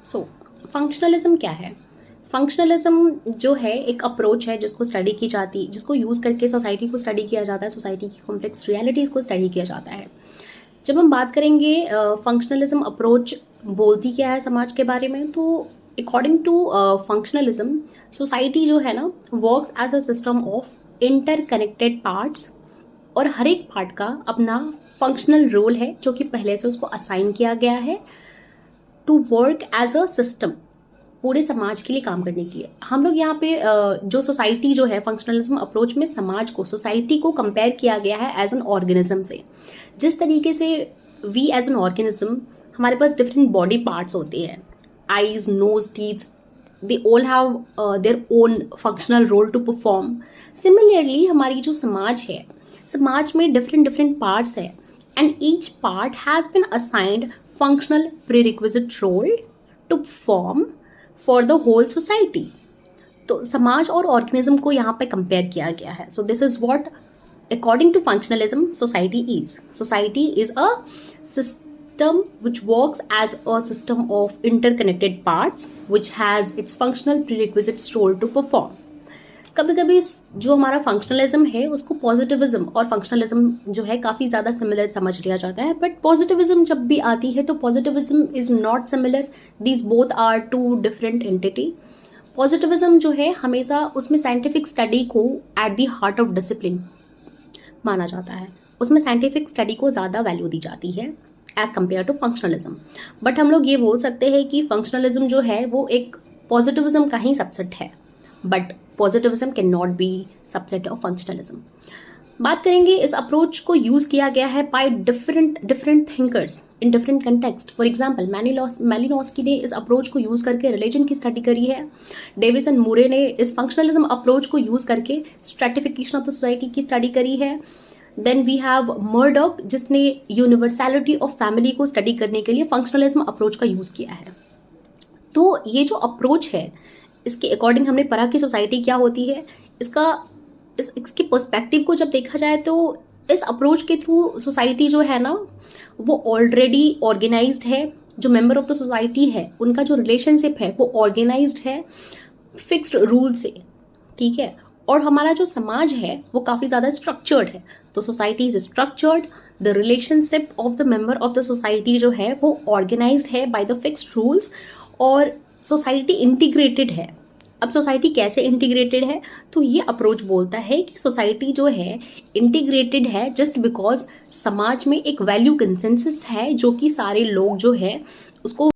सो functionalism क्या है? Functionalism जो है एक अप्रोच है जिसको स्टडी की जाती, जिसको यूज़ करके सोसाइटी को स्टडी किया जाता है, सोसाइटी की कॉम्प्लेक्स रियलिटीज़ को स्टडी किया जाता है। जब हम बात करेंगे फंक्शनलिज्म अप्रोच बोलती क्या है समाज के बारे में, तो अकॉर्डिंग टू फंक्शनलिज्म सोसाइटी जो है ना works as a system of interconnected parts, और हर एक पार्ट का अपना फंक्शनल रोल है जो कि पहले से उसको असाइन किया गया है to work as a system, पूरे समाज के लिए काम करने के लिए। हम लोग यहाँ पे जो सोसाइटी जो है फंक्शनलिज्म अप्रोच में समाज को, सोसाइटी को कंपेयर किया गया है एज एन ऑर्गेनिज्म से। जिस तरीके से वी एज एन ऑर्गेनिज्म, हमारे पास डिफरेंट बॉडी पार्ट्स होते हैं, eyes, nose, teeth, they all have their own functional role to perform. Similarly हमारी जो समाज है, समाज में डिफरेंट डिफरेंट पार्ट्स है, and each part has been assigned functional prerequisite role to perform for the whole society। तो समाज और ऑर्गेनिज्म को यहाँ पे कंपेयर किया गया है। So this is what according to functionalism society is. Society is a system which works as a system of interconnected parts which has its functional prerequisites role to perform। कभी कभी जो हमारा फंक्शनलिज्म है उसको positivism और functionalism जो है काफ़ी ज़्यादा सिमिलर समझ लिया जाता है, बट पॉजिटिविज्म जब भी आती है तो positivism is not similar, these both are two different entity. Positivism जो है हमेशा उसमें साइंटिफिक स्टडी को at the heart of discipline माना जाता है, उसमें साइंटिफिक स्टडी को ज़्यादा वैल्यू दी जाती है as compare to functionalism. But हम लोग ये बोल सकते हैं कि फंक्शनलिज्म जो है वो एक पॉजिटिविज्म का ही सबसेट है, but positivism can not be subset of functionalism. बात करेंगे इस अप्रोच को यूज़ किया गया है by different thinkers in different context. For example Malinowski ने इस अप्रोच को यूज़ करके रिलीजन की स्टडी करी है। डेविस एंड मूरे ने इस फंक्शनलिज्म अप्रोच को यूज़ करके स्ट्रेटिफिकेशन ऑफ द सोसाइटी की स्टडी करी है। देन वी हैव मर्डॉक जिसने यूनिवर्सैलिटी ऑफ फैमिली को स्टडी करने के लिए फंक्शनलिज्म अप्रोच का यूज़ किया है। तो ये जो अप्रोच है इसके अकॉर्डिंग हमने पढ़ा कि सोसाइटी क्या होती है, इसके पर्सपेक्टिव को जब देखा जाए तो इस अप्रोच के थ्रू सोसाइटी जो है ना वो ऑलरेडी ऑर्गेनाइज्ड है। जो मेंबर ऑफ द सोसाइटी है उनका जो रिलेशनशिप है वो ऑर्गेनाइज्ड है फिक्स्ड रूल से, ठीक है। और हमारा जो समाज है वो काफ़ी ज़्यादा स्ट्रक्चर्ड है। तो society is structured, the relationship of the member of the society जो है वो ऑर्गेनाइज्ड है बाय द फिक्स्ड रूल्स, और सोसाइटी इंटीग्रेटेड है। अब सोसाइटी कैसे इंटीग्रेटेड है, तो ये अप्रोच बोलता है कि सोसाइटी जो है इंटीग्रेटेड है जस्ट बिकॉज समाज में एक वैल्यू कंसेंसस है जो कि सारे लोग जो है उसको